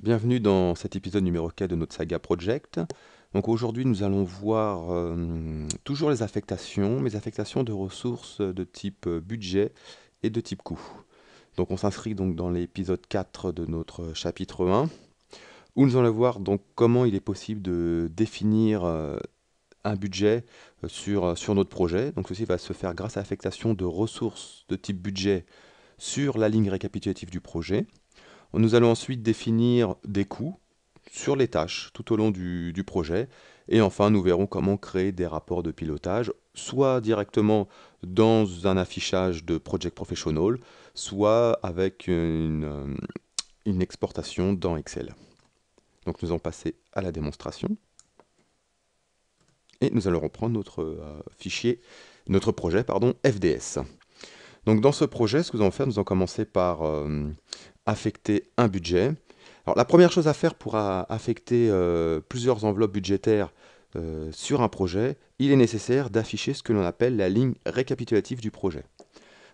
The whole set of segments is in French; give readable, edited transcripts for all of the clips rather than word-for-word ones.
Bienvenue dans cet épisode numéro 4 de notre saga Project. Donc aujourd'hui nous allons voir toujours les affectations, mais affectations de ressources de type budget et de type coût. Donc on s'inscrit donc dans l'épisode 4 de notre chapitre 1, où nous allons voir donc comment il est possible de définir un budget sur notre projet. Donc ceci va se faire grâce à l'affectation de ressources de type budget sur la ligne récapitulative du projet. Nous allons ensuite définir des coûts sur les tâches tout au long du projet. Et enfin, nous verrons comment créer des rapports de pilotage, soit directement dans un affichage de Project Professional, soit avec une exportation dans Excel. Donc nous allons passer à la démonstration. Et nous allons reprendre notre fichier, notre projet, pardon, FDS. Donc dans ce projet, ce que nous allons faire, nous allons commencer par affecter un budget. Alors la première chose à faire pour affecter plusieurs enveloppes budgétaires sur un projet, il est nécessaire d'afficher ce que l'on appelle la ligne récapitulative du projet.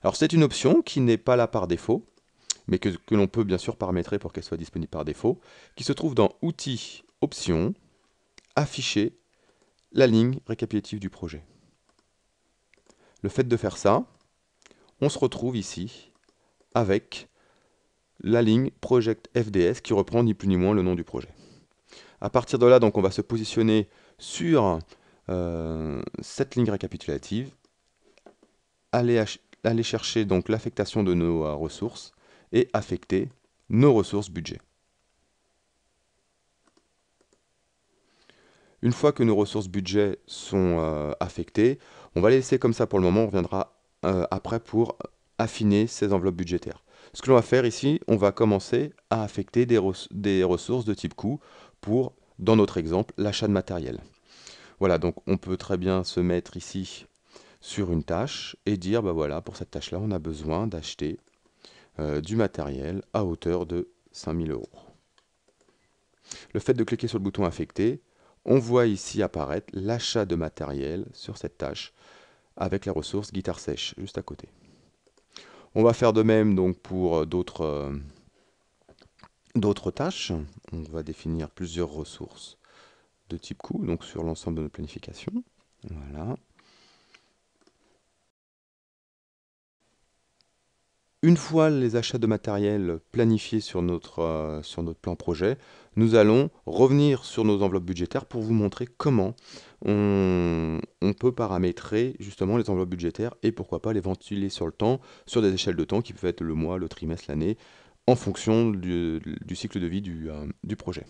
Alors c'est une option qui n'est pas là par défaut, mais que l'on peut bien sûr paramétrer pour qu'elle soit disponible par défaut, qui se trouve dans Outils, Options, Afficher la ligne récapitulative du projet. Le fait de faire ça, on se retrouve ici avec la ligne Project FDS qui reprend ni plus ni moins le nom du projet. À partir de là, donc, on va se positionner sur cette ligne récapitulative, aller chercher donc l'affectation de nos ressources et affecter nos ressources budget. Une fois que nos ressources budget sont affectées, on va les laisser comme ça pour le moment, on reviendra après pour affiner ces enveloppes budgétaires. Ce que l'on va faire ici, on va commencer à affecter des ressources de type coût pour, dans notre exemple, l'achat de matériel. Voilà, donc on peut très bien se mettre ici sur une tâche et dire, bah voilà, pour cette tâche-là, on a besoin d'acheter du matériel à hauteur de 5000 euros. Le fait de cliquer sur le bouton affecter, on voit ici apparaître l'achat de matériel sur cette tâche avec la ressource guitare sèche juste à côté. On va faire de même donc pour d'autres tâches. On va définir plusieurs ressources de type coût, donc sur l'ensemble de notre planification. Voilà. Une fois les achats de matériel planifiés sur notre plan projet, nous allons revenir sur nos enveloppes budgétaires pour vous montrer comment on peut paramétrer justement les enveloppes budgétaires et pourquoi pas les ventiler sur le temps, sur des échelles de temps qui peuvent être le mois, le trimestre, l'année, en fonction du cycle de vie du projet.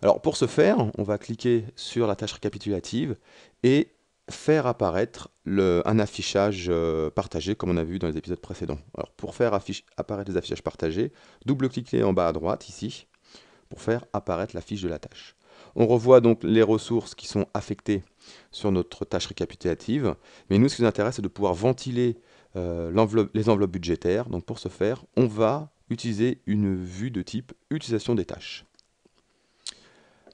Alors pour ce faire, on va cliquer sur la tâche récapitulative et faire apparaître un affichage partagé comme on a vu dans les épisodes précédents. Alors pour faire apparaître les affichages partagés, double-cliquez en bas à droite ici pour faire apparaître la fiche de la tâche. On revoit donc les ressources qui sont affectées sur notre tâche récapitulative, mais nous ce qui nous intéresse c'est de pouvoir ventiler les enveloppes budgétaires. Donc pour ce faire, on va utiliser une vue de type utilisation des tâches.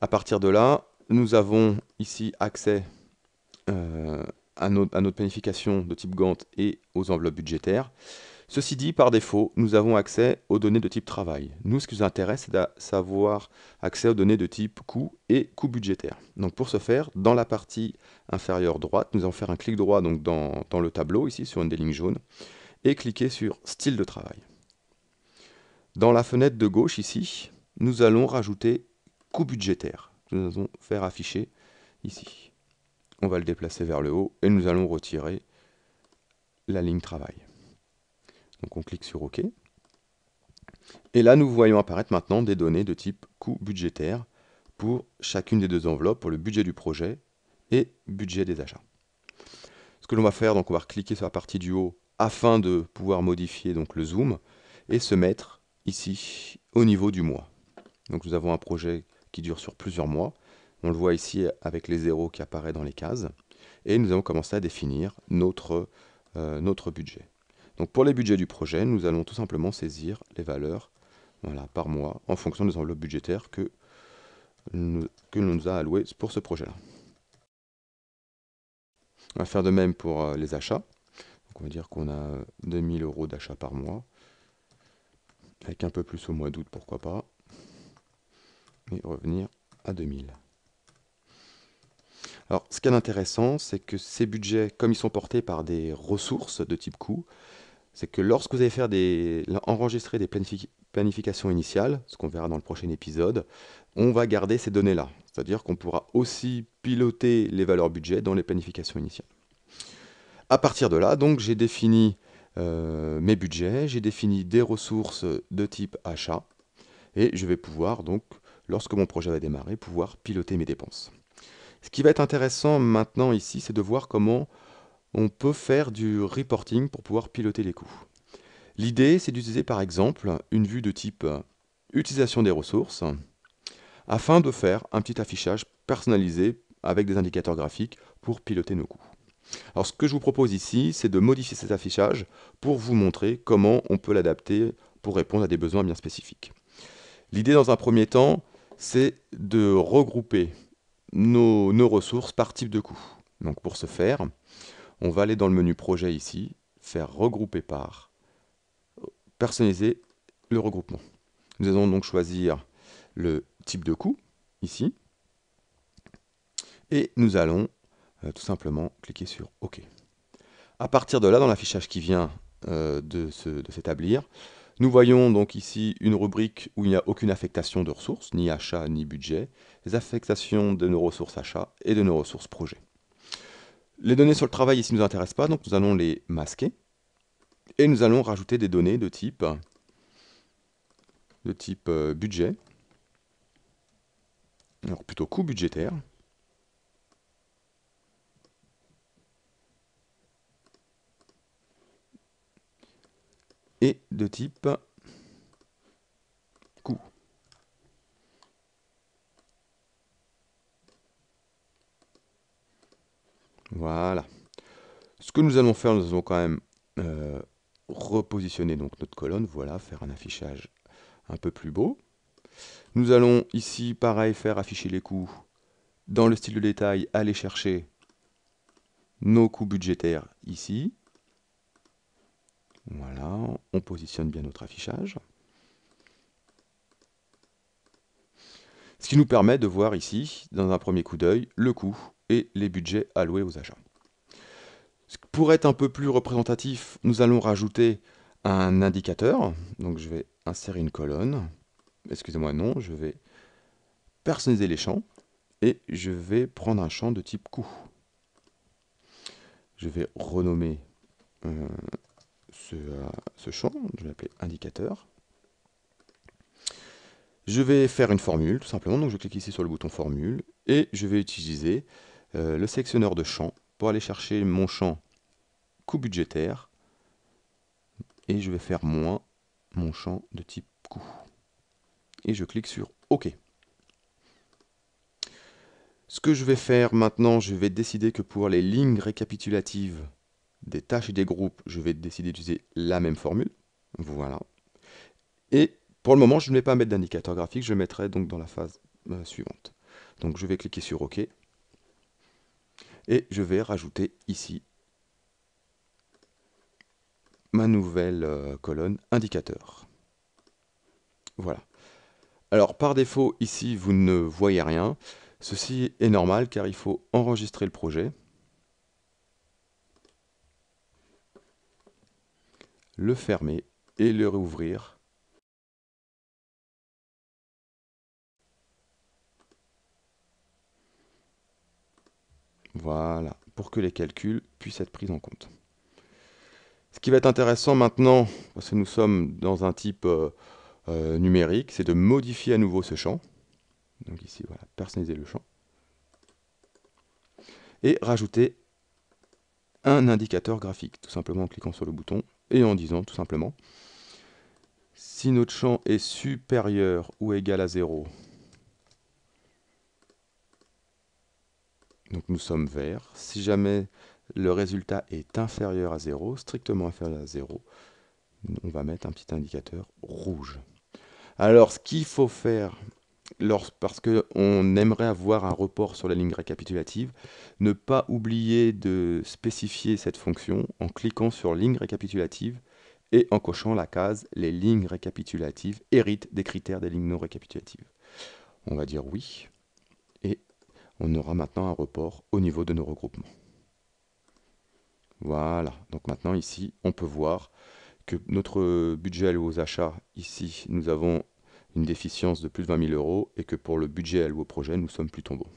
À partir de là, nous avons ici accès à notre planification de type Gantt et aux enveloppes budgétaires. Ceci dit, par défaut, nous avons accès aux données de type travail. Nous, ce qui nous intéresse, c'est d'avoir accès aux données de type coût et coût budgétaire. Donc pour ce faire, dans la partie inférieure droite, nous allons faire un clic droit donc dans le tableau, ici sur une des lignes jaunes, et cliquer sur style de travail. Dans la fenêtre de gauche, ici, nous allons rajouter coût budgétaire. Nous allons faire afficher ici. On va le déplacer vers le haut et nous allons retirer la ligne travail. Donc on clique sur OK. Et là, nous voyons apparaître maintenant des données de type coût budgétaire pour chacune des deux enveloppes, pour le budget du projet et budget des achats. Ce que l'on va faire, donc on va cliquer sur la partie du haut afin de pouvoir modifier donc le zoom et se mettre ici au niveau du mois. Donc nous avons un projet qui dure sur plusieurs mois. On le voit ici avec les zéros qui apparaissent dans les cases. Et nous allons commencer à définir notre budget. Donc pour les budgets du projet, nous allons tout simplement saisir les valeurs par mois en fonction des enveloppes budgétaires que l'on nous a allouées pour ce projet-là. On va faire de même pour les achats. Donc on va dire qu'on a 2000 euros d'achats par mois, avec un peu plus au mois d'août, pourquoi pas. et revenir à 2000. Alors, ce qui est intéressant, c'est que ces budgets, comme ils sont portés par des ressources de type coût, c'est que lorsque vous allez faire enregistrer des planifications initiales, ce qu'on verra dans le prochain épisode, on va garder ces données-là. C'est-à-dire qu'on pourra aussi piloter les valeurs budget dans les planifications initiales. À partir de là, donc, j'ai défini mes budgets, j'ai défini des ressources de type achat, et je vais pouvoir, donc, lorsque mon projet va démarrer, pouvoir piloter mes dépenses. Ce qui va être intéressant maintenant ici, c'est de voir comment on peut faire du reporting pour pouvoir piloter les coûts. L'idée, c'est d'utiliser par exemple une vue de type utilisation des ressources afin de faire un petit affichage personnalisé avec des indicateurs graphiques pour piloter nos coûts. Alors ce que je vous propose ici, c'est de modifier cet affichage pour vous montrer comment on peut l'adapter pour répondre à des besoins bien spécifiques. L'idée dans un premier temps, c'est de regrouper nos ressources par type de coût. Donc pour ce faire, on va aller dans le menu projet ici, faire regrouper par, personnaliser le regroupement. Nous allons donc choisir le type de coût ici et nous allons tout simplement cliquer sur OK. À partir de là, dans l'affichage qui vient de s'établir, nous voyons donc ici une rubrique où il n'y a aucune affectation de ressources, ni achat ni budget, les affectations de nos ressources achats et de nos ressources projet. Les données sur le travail ici ne nous intéressent pas, donc nous allons les masquer et nous allons rajouter des données de type budget, alors plutôt coût budgétaire. Et de type coût. Voilà. Ce que nous allons faire, nous allons quand même repositionner donc notre colonne, voilà, faire un affichage un peu plus beau. Nous allons ici, pareil, faire afficher les coûts dans le style de détail, aller chercher nos coûts budgétaires ici. Voilà, on positionne bien notre affichage. Ce qui nous permet de voir ici, dans un premier coup d'œil, le coût et les budgets alloués aux achats. Pour être un peu plus représentatif, nous allons rajouter un indicateur. Donc je vais insérer une colonne. Excusez-moi, non, je vais personnaliser les champs et je vais prendre un champ de type coût. Je vais renommer ce champ, je vais l'appeler indicateur. Je vais faire une formule, tout simplement, donc je clique ici sur le bouton formule, et je vais utiliser le sélectionneur de champs pour aller chercher mon champ coût budgétaire, et je vais faire moins mon champ de type coût. Et je clique sur OK. Ce que je vais faire maintenant, je vais décider que pour les lignes récapitulatives des tâches et des groupes, je vais décider d'utiliser la même formule. Voilà. Et pour le moment, je ne vais pas mettre d'indicateur graphique, je le mettrai donc dans la phase suivante. Donc je vais cliquer sur OK. Et je vais rajouter ici ma nouvelle colonne indicateur. Voilà. Alors par défaut, ici, vous ne voyez rien. Ceci est normal car il faut enregistrer le projet, le fermer et le réouvrir. Voilà, pour que les calculs puissent être pris en compte. Ce qui va être intéressant maintenant, parce que nous sommes dans un type numérique, c'est de modifier à nouveau ce champ. Donc ici, voilà, personnaliser le champ. Et rajouter un indicateur graphique, tout simplement en cliquant sur le bouton et en disant tout simplement si notre champ est supérieur ou égal à 0, donc nous sommes vert. Si jamais le résultat est inférieur à 0, strictement inférieur à 0, on va mettre un petit indicateur rouge. Alors ce qu'il faut faire, parce qu'on aimerait avoir un report sur la ligne récapitulative, ne pas oublier de spécifier cette fonction en cliquant sur ligne récapitulative et en cochant la case les lignes récapitulatives héritent des critères des lignes non récapitulatives. On va dire oui. Et on aura maintenant un report au niveau de nos regroupements. Voilà. Donc maintenant ici, on peut voir que notre budget alloué aux achats, ici, nous avons une déficience de plus de 20 000 euros et que pour le budget alloué au projet, nous sommes plutôt bons.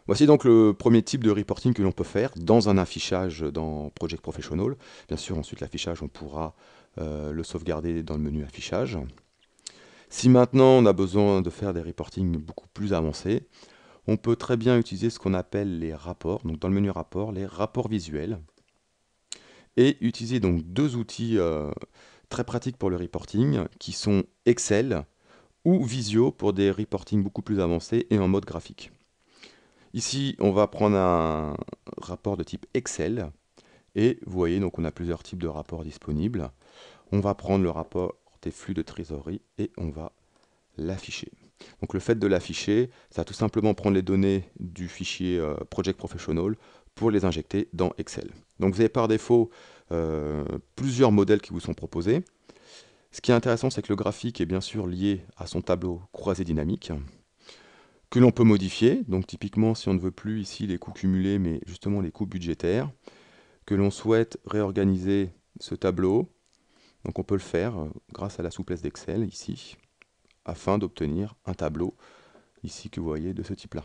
Voici donc le premier type de reporting que l'on peut faire dans un affichage dans Project Professional. Bien sûr, ensuite l'affichage, on pourra le sauvegarder dans le menu affichage. Si maintenant on a besoin de faire des reportings beaucoup plus avancés, on peut très bien utiliser ce qu'on appelle les rapports. Donc dans le menu rapport, les rapports visuels. Et utiliser donc deux outils très pratiques pour le reporting qui sont Excel ou Visio pour des reportings beaucoup plus avancés et en mode graphique. Ici, on va prendre un rapport de type Excel et vous voyez, donc on a plusieurs types de rapports disponibles. On va prendre le rapport des flux de trésorerie et on va l'afficher. Donc le fait de l'afficher, ça va tout simplement prendre les données du fichier Project Professional pour les injecter dans Excel. Donc vous avez par défaut plusieurs modèles qui vous sont proposés. Ce qui est intéressant, c'est que le graphique est bien sûr lié à son tableau croisé dynamique, que l'on peut modifier. Donc typiquement, si on ne veut plus ici les coûts cumulés, mais justement les coûts budgétaires, que l'on souhaite réorganiser ce tableau, donc on peut le faire grâce à la souplesse d'Excel ici, afin d'obtenir un tableau ici que vous voyez de ce type-là.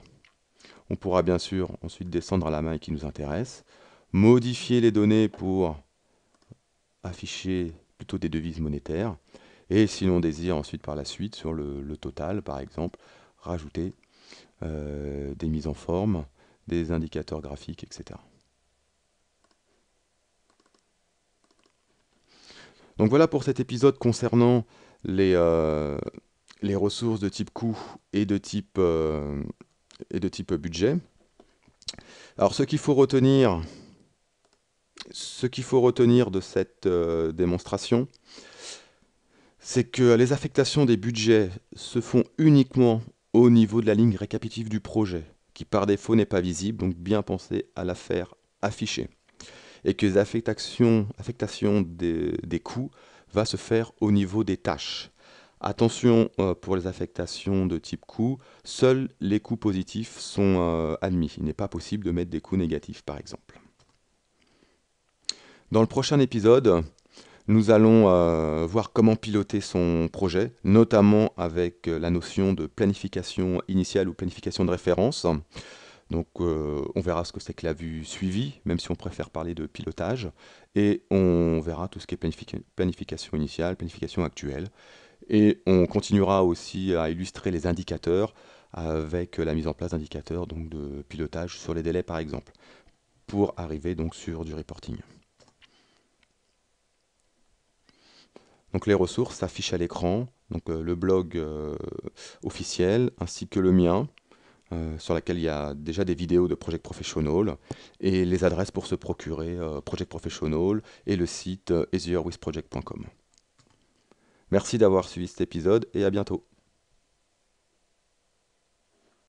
On pourra bien sûr ensuite descendre à la main qui nous intéresse, modifier les données pour afficher plutôt des devises monétaires, et si l'on désire ensuite par la suite sur le total par exemple, rajouter des mises en forme, des indicateurs graphiques, etc. Donc voilà pour cet épisode concernant les ressources de type coût et de type budget. Alors ce qu'il faut retenir de cette démonstration, c'est que les affectations des budgets se font uniquement au niveau de la ligne récapitulative du projet, qui par défaut n'est pas visible, donc bien penser à la faire afficher. Et que les affectations des coûts va se faire au niveau des tâches. Attention pour les affectations de type coût, seuls les coûts positifs sont admis. Il n'est pas possible de mettre des coûts négatifs par exemple. Dans le prochain épisode, nous allons voir comment piloter son projet, notamment avec la notion de planification initiale ou planification de référence. Donc on verra ce que c'est que la vue suivie, même si on préfère parler de pilotage, et on verra tout ce qui est planification initiale, planification actuelle, et on continuera aussi à illustrer les indicateurs avec la mise en place d'indicateurs donc de pilotage sur les délais par exemple, pour arriver donc sur du reporting. Donc les ressources s'affichent à l'écran, donc le blog officiel ainsi que le mien, sur laquelle il y a déjà des vidéos de Project Professional et les adresses pour se procurer Project Professional et le site easierwithproject.com. Merci d'avoir suivi cet épisode et à bientôt.